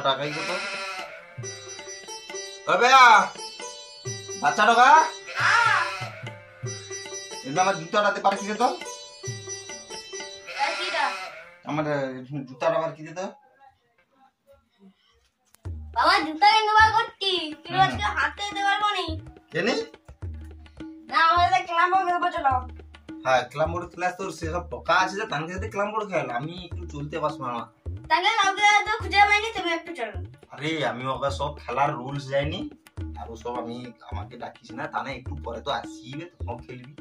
টাকাই কত তবে বাচ্চা টাকা এমনি আমার জুতাটাতে পারে কি দিত আমার জুতাটা কি দিত বাবা জুতা কেন বার করছি তুই আজকে হাতে দিতে পারবো নি কেন না আমাদের ক্লাব করবো চলো হ্যাঁ ক্লাব বোর্ড ক্লাস তোর সেসব টাকা আছে যে তার সাথে ক্লাব বোর্ড খেল আমি একটু চলতে পারবো না তাহলে কাউকে তো খুঁজে পাইনি তুমি একটু চলো আরে আমি ওকে সব খেলার রুলস জানি আর সব আমি আমাকে ডাকিস না তা না একটু পরে তো আসিবে তখন খেলবি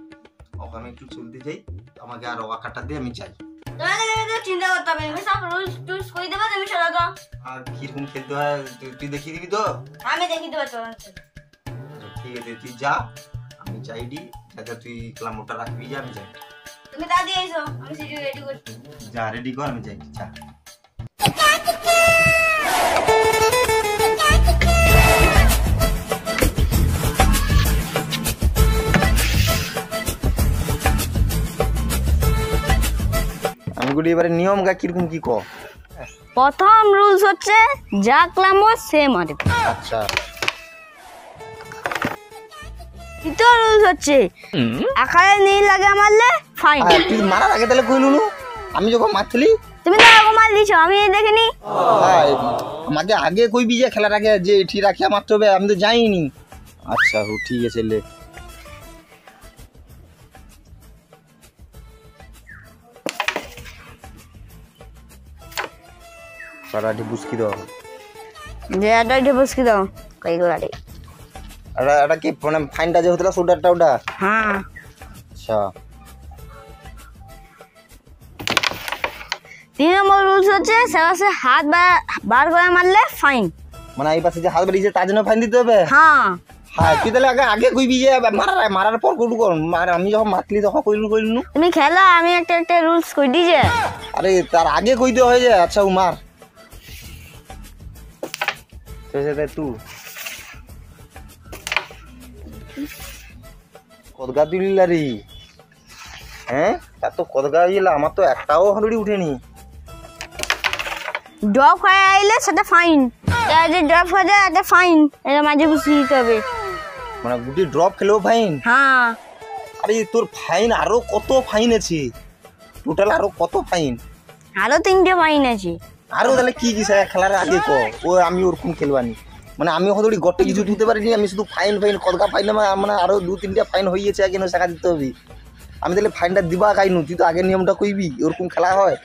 ওকে আমি একটু চলতে যাই আমাকে আর ওয়া কাটা দিয়ে আমি যাই তোমাকে চিন্তা করতে হবে আমি সব রুলস টুলস কই দেবো তুমি চলো তো আর কিরকম খেলতে হয় তুই দেখিয়ে দিবি তো আমি দেখিয়ে দেবো চলো ঠিক আছে তুই যা আমি যাইডি যা তুই ক্লামটা রাখবি যা আমি যাই তুমি দাদি এসো আমি সিটি রেডি করছি যা রেডি কর আমি যাই যা আমি গুলি এবারে নিয়ম গা কিরকম কি কর প্রথম রুলস হচ্ছে যা ক্লামো সে মারবে আচ্ছা দ্বিতীয় রুলস হচ্ছে আকারে নীল লাগে মারলে ফাইন তুই মারার আগে তাহলে কইলু না আমি যখন মারছিলি তুমি তো এরকম মার দিছো আমি দেখিনি আমাকে আগে কইবি যে খেলার আগে যে ঠিক রাখিয়া মারতে হবে আমি তো যাইনি আচ্ছা হো ঠিক আছে লে সারাটি বুঝকি দাও যে এটা ঢেবসকি দাও কই গলাটি এটা কি মানে ফাইনটা যে হতলা সোডারটা ওটা হ্যাঁ আচ্ছা 3 নম্বর রুলস হচ্ছে সরাসরি হাত বার করে মারলে ফাইন মানে এই পাশে যে হাত বাড়িয়েছে তার জন্য ফাইন দিতে হবে হ্যাঁ হ্যাঁ তুই তাহলে আগে কইবি যে মারার পর কইলু কর আমি যখন মারলি তখন কইলু তুমি খেলো আমি একটা রুলস কই দিছে আরে তার আগে কইতে হয় যে আচ্ছা উমার তুই কদগা দিলারি হ্যাঁ এত কদগা দিলা আমার তো একটাও হালুড়ি উঠেনি ড্রপ হয়ে আইলে সেটা ফাইন যে ড্রপ হয়ে যায় এটা ফাইন এটা মাঝে বুঝে দিতে হবে মানে গুটি ড্রপ খেলেও ফাইন হ্যাঁ আরে তোর ফাইন আরো কত ফাইন আছে টোটাল আরো কত ফাইন আরো 3টে ফাইন আছে আরো তাহলে কি কি খেলার আগে ক ও আমি ওরকম খেলবানি মানে আমি হয়তো গটে কিছু দিতে পারিনি আমি শুধু ফাইন কদগা ফাইন মানে আরো 2-3টা ফাইন হয়েছে আগে টাকা দিতে হবে আমি তাহলে ফাইনটা দিবা খাইনু তুই তো আগের নিয়মটা কইবি ওরকম খেলা হয়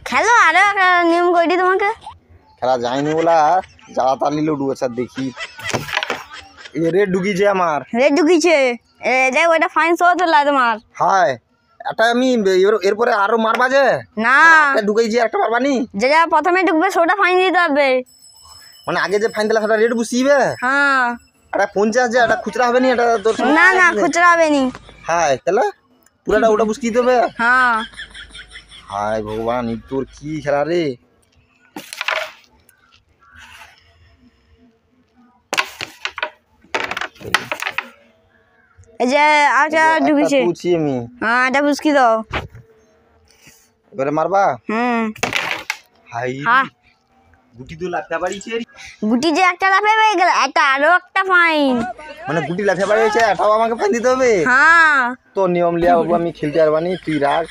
খেলো আরো নিয়ম কই দি তোমাকে খেলা যায়নি বলা যাওয়া তার নিলে ডুবেছে দেখি রেড ঢুকিছে আমার রেড ঢুকিছে যাই ওইটা ফাইন শো হলো তোমার হাই এটা আমি এরপরে আরো মারবা যে না ঢুকাইছি একটা মারবানি যে প্রথমে ঢুকবে সেটা ফাইন দিতে হবে মানে আগে যে ফাইন দিলা সেটা রেড বুঝিবে হ্যাঁ এটা 50 যে এটা খুচরা হবে নি এটা তোর না না খুচরা হবে নি হাই তাহলে পুরাটা ওটা বুঝকি দেবে হ্যাঁ হাই ভগবান তোর কি খেলা রে এই যে আটা ঢুকিছে বুঝছি আমি হ্যাঁ এটা বুঝকি দাও এবারে মারবা হাই হ্যাঁ গুটি তো লাফা বাড়িছে গুটি যে একটা লাফে পেয়ে গেল এটা আরো একটা ফাইন মানে গুটি লাফা বাড়িছে এটাও আমাকে ফাইন দিতে হবে হ্যাঁ তো নিয়ম লিয়া বাবু আমি খেলতে পারবানি তুই রাখ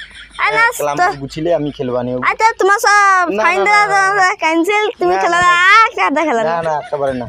ক্লাম গুছিলে আমি খেলবানি আচ্ছা তোমার সব ফাইন দেওয়া ক্যান্সেল তুমি খেলা খেলা না একেবারে না